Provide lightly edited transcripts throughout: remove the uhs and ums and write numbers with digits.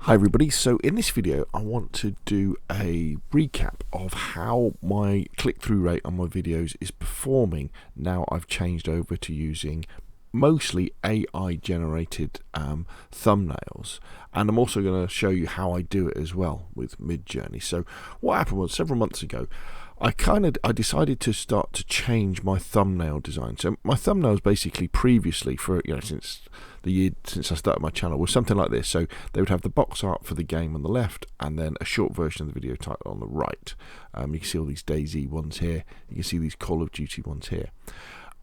Hi everybody, so in this video I want to do a recap of how my click-through rate on my videos is performing now I've changed over to using mostly AI generated thumbnails, and I'm also going to show you how I do it as well with Midjourney. So what happened was, several months ago I decided to start to change my thumbnail design. So my thumbnails basically previously, for since I started my channel, was something like this. So they would have the box art for the game on the left and then a short version of the video title on the right. You can see all these DayZ ones here, you can see these Call of Duty ones here.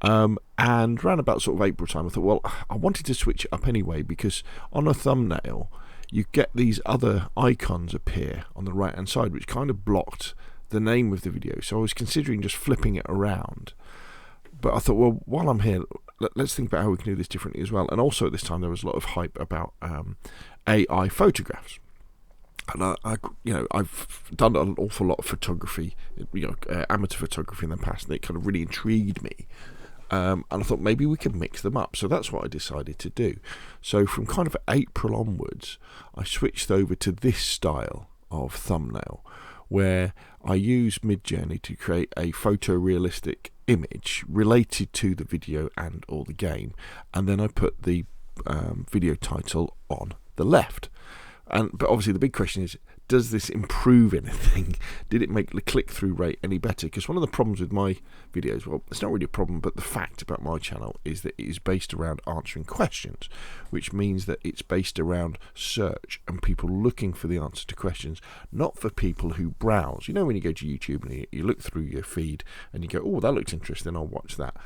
And around about sort of April time I thought, well, I wanted to switch it up anyway, because on a thumbnail you get these other icons appear on the right hand side which kind of blocked the name of the video. So I was considering just flipping it around, but I thought, well, while I'm here, let's think about how we can do this differently as well. And also at this time there was a lot of hype about AI photographs, and I've done an awful lot of photography, amateur photography in the past, and it kind of really intrigued me. And I thought maybe we could mix them up, so that's what I decided to do. So from kind of April onwards I switched over to this style of thumbnail, where I use Midjourney to create a photorealistic image related to the video and or the game, and then I put the video title on the left. But obviously the big question is, does this improve anything? Did it make the click-through rate any better? Because one of the problems with my videos, well, it's not really a problem, but the fact about my channel is that it is based around answering questions, which means that it's based around search and people looking for the answer to questions, not for people who browse. You know, when you go to YouTube and you look through your feed and you go, oh, that looks interesting, I'll watch that.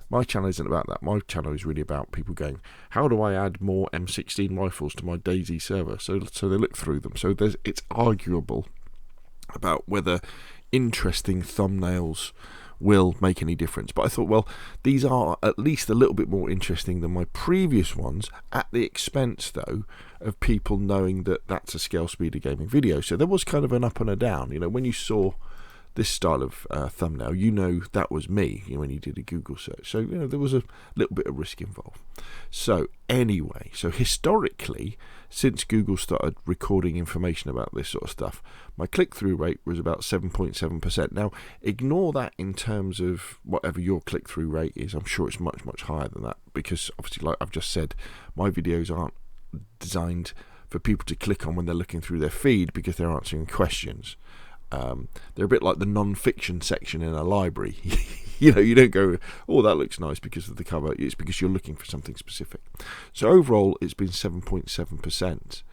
My channel isn't about that. My channel is really about people going, how do I add more M16 rifles to my DayZ server? So they look through them. So it's arguable about whether interesting thumbnails will make any difference. But I thought, well, these are at least a little bit more interesting than my previous ones, at the expense, though, of people knowing that that's a scale speeder gaming video. So there was kind of an up and a down. When you saw this style of thumbnail, that was me when you did a Google search. So there was a little bit of risk involved. So anyway, historically, since Google started recording information about this sort of stuff, my click-through rate was about 7.7%. Now ignore that in terms of whatever your click-through rate is. I'm sure it's much, much higher than that, because obviously, like I've just said, my videos aren't designed for people to click on when they're looking through their feed, because they're answering questions. They're a bit like the non-fiction section in a library. You don't go, oh, that looks nice because of the cover. It's because you're looking for something specific. So overall it's been 7.7%.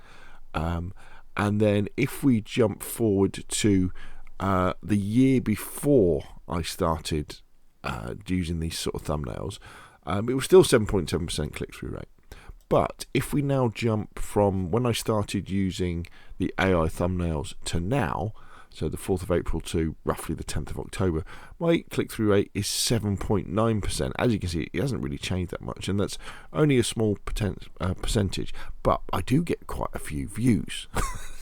And then if we jump forward to the year before I started using these sort of thumbnails, it was still 7.7% click-through rate. But if we now jump from when I started using the AI thumbnails to now, so the 4th of April to roughly the 10th of October, my click-through rate is 7.9%. As you can see, it hasn't really changed that much, and that's only a small percentage, but I do get quite a few views.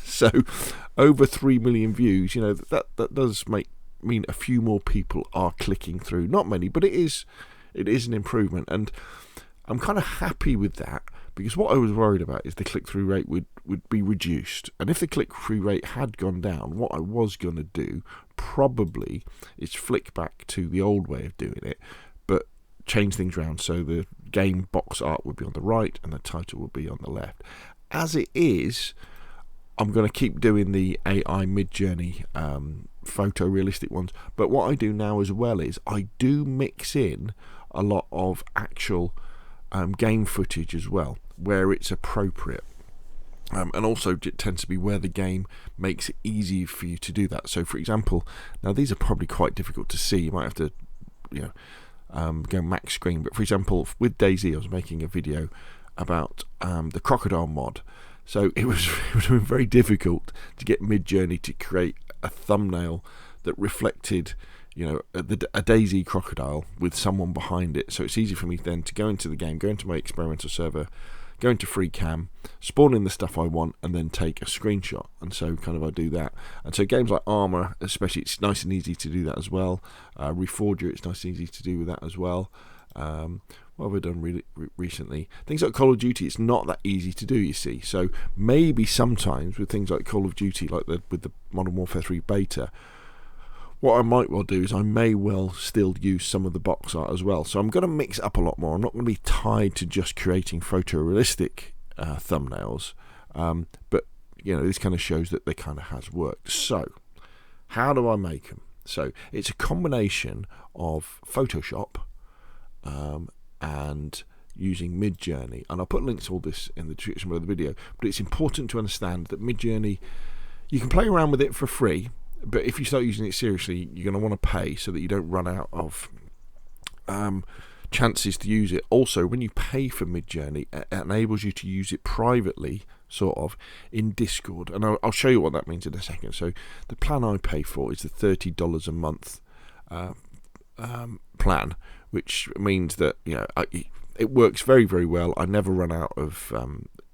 So over 3 million views, that does mean a few more people are clicking through. Not many, but it is an improvement, and I'm kind of happy with that, because what I was worried about is the click-through rate would be reduced. And if the click-through rate had gone down, what I was going to do probably is flick back to the old way of doing it, but change things around so the game box art would be on the right and the title would be on the left. As it is, I'm going to keep doing the AI Midjourney photorealistic ones, but what I do now as well is I do mix in a lot of actual game footage as well, where it's appropriate, and also it tends to be where the game makes it easy for you to do that. So for example, now these are probably quite difficult to see, you might have to go max screen, but for example with DayZ I was making a video about the crocodile mod. So it would have been very difficult to get Midjourney to create a thumbnail that reflected a DayZ crocodile with someone behind it. So it's easy for me then to go into the game, go into my experimental server, go into free cam, spawn in the stuff I want, and then take a screenshot. And so I do that. And so games like Armour, especially, it's nice and easy to do that as well. Reforger, it's nice and easy to do with that as well. What What have I done recently? Things like Call of Duty, it's not that easy to do, you see. So maybe sometimes with things like Call of Duty, like with the Modern Warfare 3 beta, what I might well do is I may well still use some of the box art as well. So I'm going to mix it up a lot more. I'm not going to be tied to just creating photorealistic thumbnails. But, you know, this kind of shows that they kind of has worked. So, how do I make them? So, it's a combination of Photoshop and using Midjourney. And I'll put links to all this in the description of the video. But it's important to understand that Midjourney, you can play around with it for free. But if you start using it seriously, you're going to want to pay so that you don't run out of chances to use it. Also, when you pay for Midjourney, it enables you to use it privately, sort of, in Discord. And I'll show you what that means in a second. So the plan I pay for is the $30 a month plan, which means that, you know, it works very, very well. I never run out of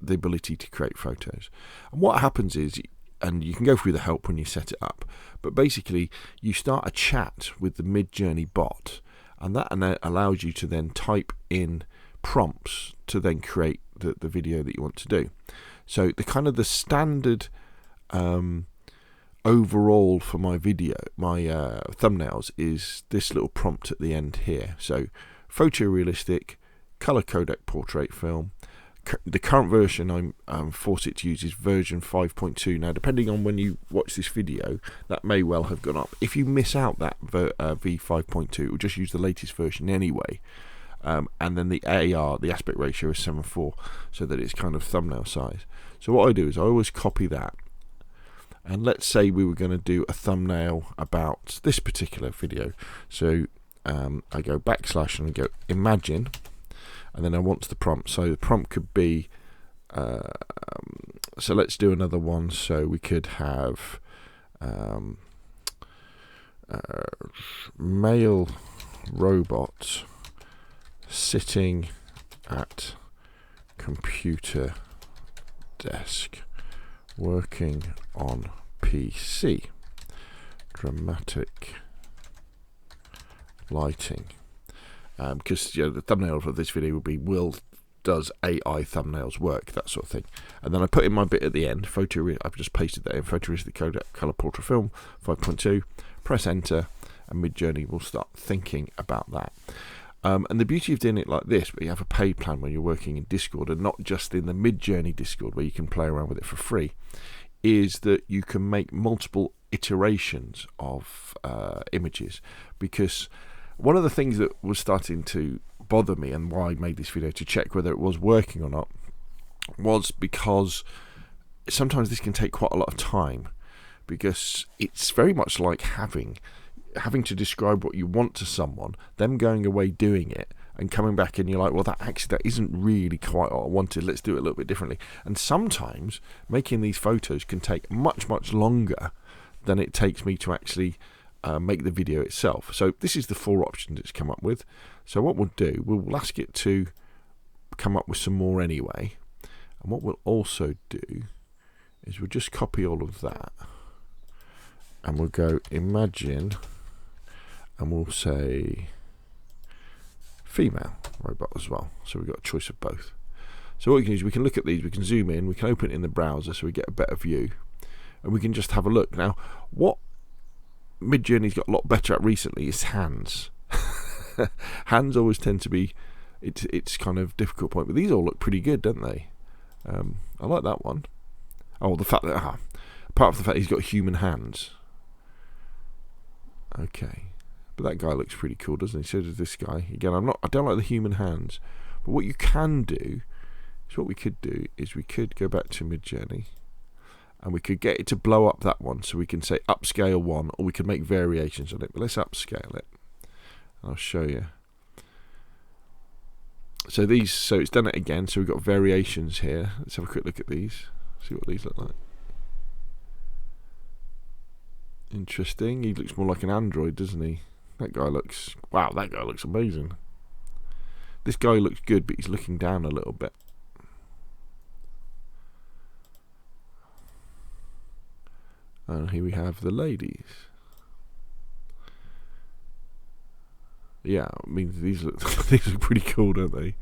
the ability to create photos. And what happens is, and you can go through the help when you set it up, but basically you start a chat with the Midjourney bot, and that allows you to then type in prompts to then create the video that you want to do. So the standard overall for my video, my thumbnails, is this little prompt at the end here. So photorealistic, color codec portrait film. The current version I'm forced it to use is version 5.2. Now, depending on when you watch this video, that may well have gone up. If you miss out that V5.2, it will just use the latest version anyway. And then the AR, the aspect ratio, is 7:4, so that it's kind of thumbnail size. So what I do is I always copy that. And let's say we were going to do a thumbnail about this particular video. So I go backslash and I go imagine. And then I want the prompt. So the prompt could be, so let's do another one. So we could have male robot sitting at computer desk working on PC. Dramatic lighting. Because the thumbnail for this video would be does AI thumbnails work, that sort of thing. And then I put in my bit at the end. I've just pasted that in. Photorealistic color portrait film 5.2. Press enter, and Midjourney will start thinking about that. And the beauty of doing it like this, but you have a paid plan when you're working in Discord, and not just in the Midjourney Discord where you can play around with it for free, is that you can make multiple iterations of images. Because one of the things that was starting to bother me, and why I made this video to check whether it was working or not, was because sometimes this can take quite a lot of time, because it's very much like having to describe what you want to someone, them going away doing it and coming back, and you're like, well, that isn't really quite what I wanted, let's do it a little bit differently. And sometimes making these photos can take much, much longer than it takes me to actually make the video itself. So this is the 4 options it's come up with. So what we'll do, we'll ask it to come up with some more anyway. And what we'll also do is we'll just copy all of that, and we'll go imagine, and we'll say female robot as well. So we've got a choice of both. So what we can do is we can look at these, we can zoom in, we can open it in the browser so we get a better view, and we can just have a look. Now, what Midjourney's got a lot better at recently is hands. Hands always tend to be it's kind of difficult point, but these all look pretty good, don't they? I like that one. Oh, the fact that apart from the fact he's got human hands. Okay, but that guy looks pretty cool, doesn't he? So does this guy. Again, I don't like the human hands, but what you can do is what we could do is we could go back to Midjourney, and we could get it to blow up that one, so we can say upscale 1, or we can make variations on it. But let's upscale it. I'll show you. So it's done it again. So we've got variations here. Let's have a quick look at these. See what these look like. Interesting. He looks more like an android, doesn't he? That guy looks amazing. This guy looks good, but he's looking down a little bit. And here we have the ladies. yeah, I mean, these look these look pretty cool, don't they?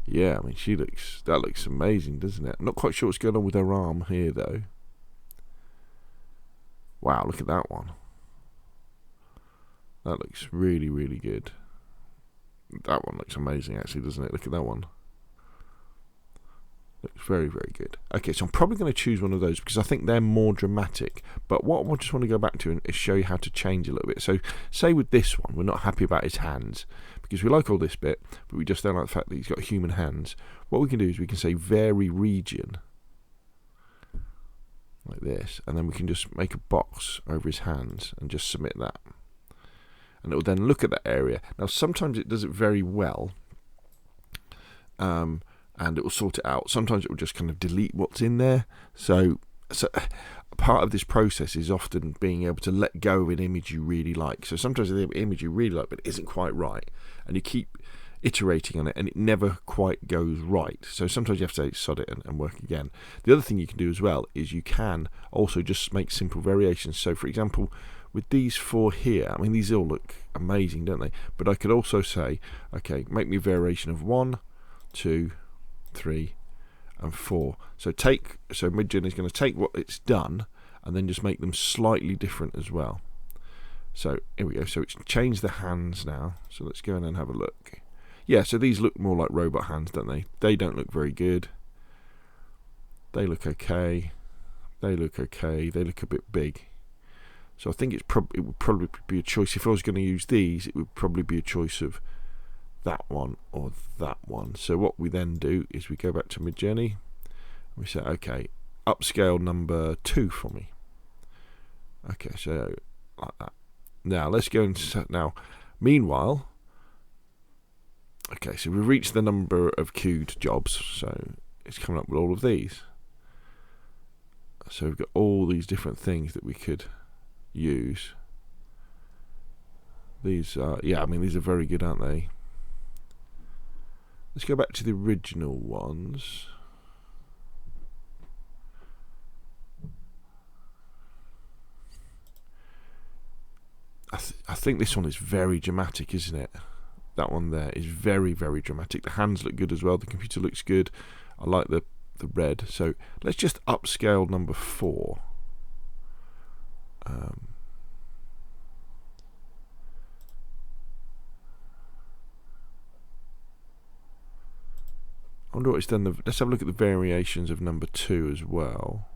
Yeah, I mean, that looks amazing, doesn't it? I'm not quite sure what's going on with her arm here, though. Wow, look at that one. That looks really, really good. That one looks amazing, actually, doesn't it? Look at that one. Looks very, very good. Okay, so I'm probably going to choose one of those because I think they're more dramatic. But what I just want to go back to is show you how to change a little bit. So, say with this one, we're not happy about his hands because we like all this bit, but we just don't like the fact that he's got human hands. What we can do is we can say vary region, like this, and then we can just make a box over his hands and just submit that. And it will then look at that area. Now, sometimes it does it very well. And it will sort it out. Sometimes it will just kind of delete what's in there. So part of this process is often being able to let go of an image you really like. So sometimes the image you really like but it isn't quite right, and you keep iterating on it and it never quite goes right. So sometimes you have to say sod it and work again. The other thing you can do as well is you can also just make simple variations. So for example, with these 4 here, I mean, these all look amazing, don't they? But I could also say, okay, make me a variation of 1, 2, 3 and 4. So Midjourney is going to take what it's done and then just make them slightly different as well. So here we go. So it's changed the hands now. So let's go in and have a look. Yeah, so these look more like robot hands, don't they? They don't look very good. They look okay. They look okay. They look a bit big. So I think it would probably be a choice. If I was going to use these, it would probably be a choice of that one or that one. So what we then do is we go back to Midjourney and we say, okay, upscale number 2 for me. Okay, so like that. Now let's go and set now. Meanwhile, okay, so we've reached the number of queued jobs, so it's coming up with all of these. So we've got all these different things that we could use. These are, yeah, I mean, these are very good, aren't they? Let's go back to the original ones. I think this one is very dramatic, isn't it? That one there is very, very dramatic. The hands look good as well. The computer looks good. I like the red. So let's just upscale number 4. I wonder what it's done. Let's have a look at the variations of number 2 as well.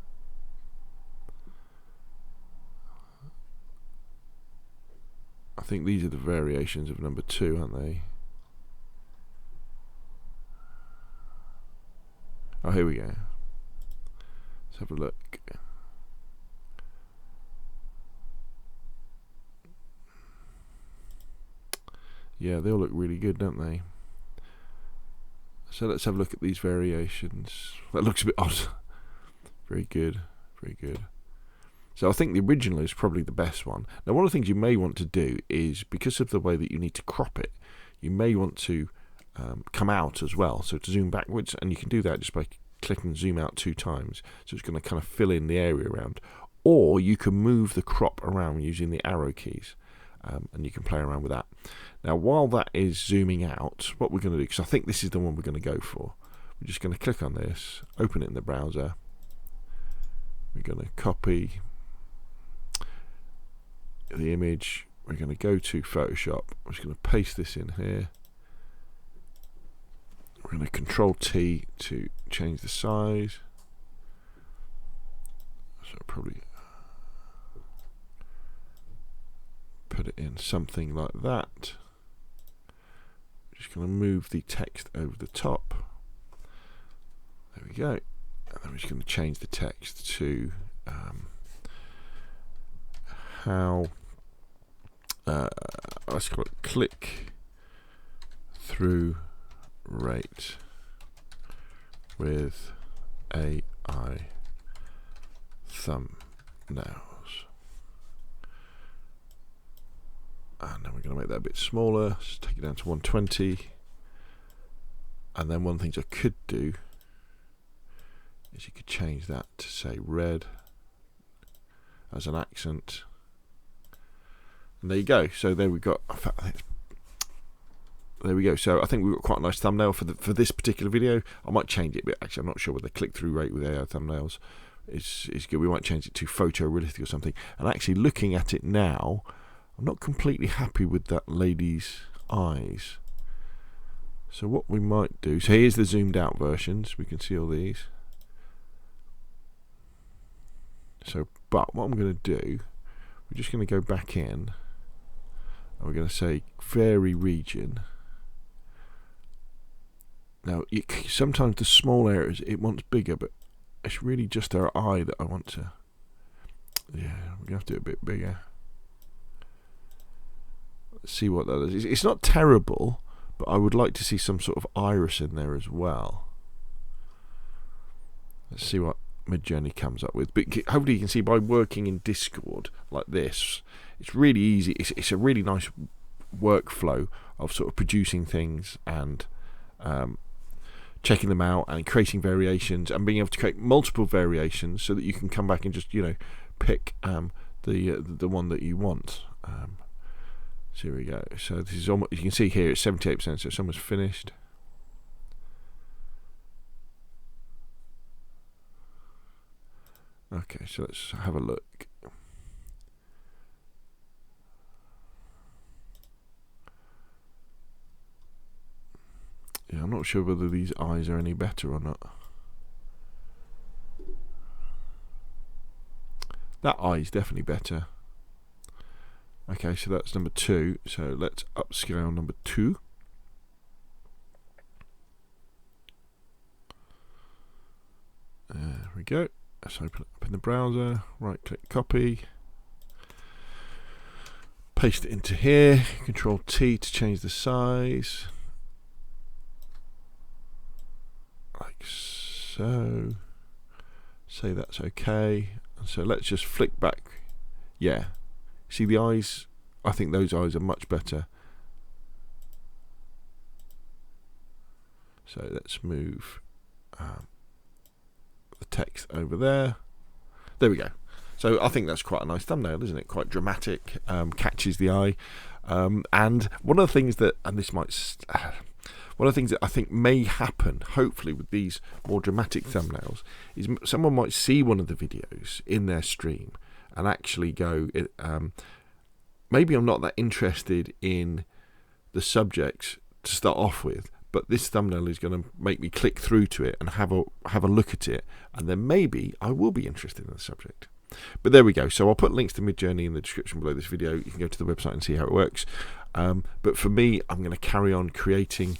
I think these are the variations of number 2, aren't they? Oh, here we go. Let's have a look. Yeah, they all look really good, don't they? So let's have a look at these variations. That looks a bit odd. Very good, very good. So I think the original is probably the best one. Now, one of the things you may want to do is, because of the way that you need to crop it, you may want to come out as well. So to zoom backwards, and you can do that just by clicking zoom out 2 times. So it's going to kind of fill in the area around. Or you can move the crop around using the arrow keys. And you can play around with that. Now, while that is zooming out, what we're going to do, because I think this is the one we're going to go for, we're just going to click on this, open it in the browser. We're going to copy the image. We're going to go to Photoshop. I'm just going to paste this in here. We're going to Control T to change the size. So probably put it in something like that. Just going to move the text over the top. There we go. And then we're just going to change the text to let's call it click-through rate with AI thumbnails. And then we're going to make that a bit smaller, just take it down to 120. And then one of the things I could do is you could change that to say red as an accent. And there you go. So there we got. There we go. So I think we've got quite a nice thumbnail for this particular video. I might change it, but actually I'm not sure whether the click-through rate with AI thumbnails is good. We might change it to photorealistic or something. And actually looking at it now, I'm not completely happy with that lady's eyes. So what we might do, so here's the zoomed out versions. We can see all these. So, but what I'm going to do, we're just going to go back in, and we're going to say vary region. Now, sometimes the small areas it wants bigger, but it's really just our eye that I want to. Yeah, we're going to have to do it a bit bigger. Let's see what that is. It's not terrible, but I would like to see some sort of iris in there as well. Let's see what Midjourney comes up with. But hopefully you can see by working in Discord like this, it's really easy. It's a really nice workflow of sort of producing things and checking them out and creating variations and being able to create multiple variations so that you can come back and just, you know, pick the one that you want. So here we go. So this is almost, you can see here it's 78%, so it's almost finished. Okay, so let's have a look. Yeah, I'm not sure whether these eyes are any better or not. That eye is definitely better. Okay, so that's number 2. So let's upscale number 2. There we go. Let's open it up in the browser, right click copy, paste it into here, Control T to change the size, like so, say that's okay, and so let's just flick back. Yeah, see the eyes, I think those eyes are much better. So let's move the text over there. There we go. So I think that's quite a nice thumbnail, isn't it? Quite dramatic, catches the eye. And one of the things that, and this might, one of the things that I think may happen, hopefully, with these more dramatic thumbnails, is someone might see one of the videos in their stream and actually go, maybe I'm not that interested in the subjects to start off with, but this thumbnail is going to make me click through to it and have a look at it, and then maybe I will be interested in the subject. But there we go. So I'll put links to Midjourney in the description below this video. You can go to the website and see how it works. But for me, I'm going to carry on creating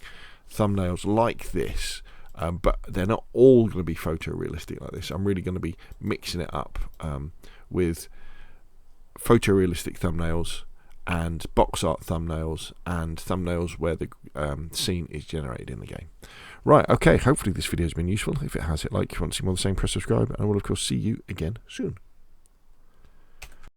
thumbnails like this, but they're not all going to be photorealistic like this. I'm really going to be mixing it up with photorealistic thumbnails and box art thumbnails and thumbnails where the scene is generated in the game. Right, okay, hopefully this video has been useful. If it has, hit like. If you want to see more of the same, press subscribe, and I will of course see you again soon.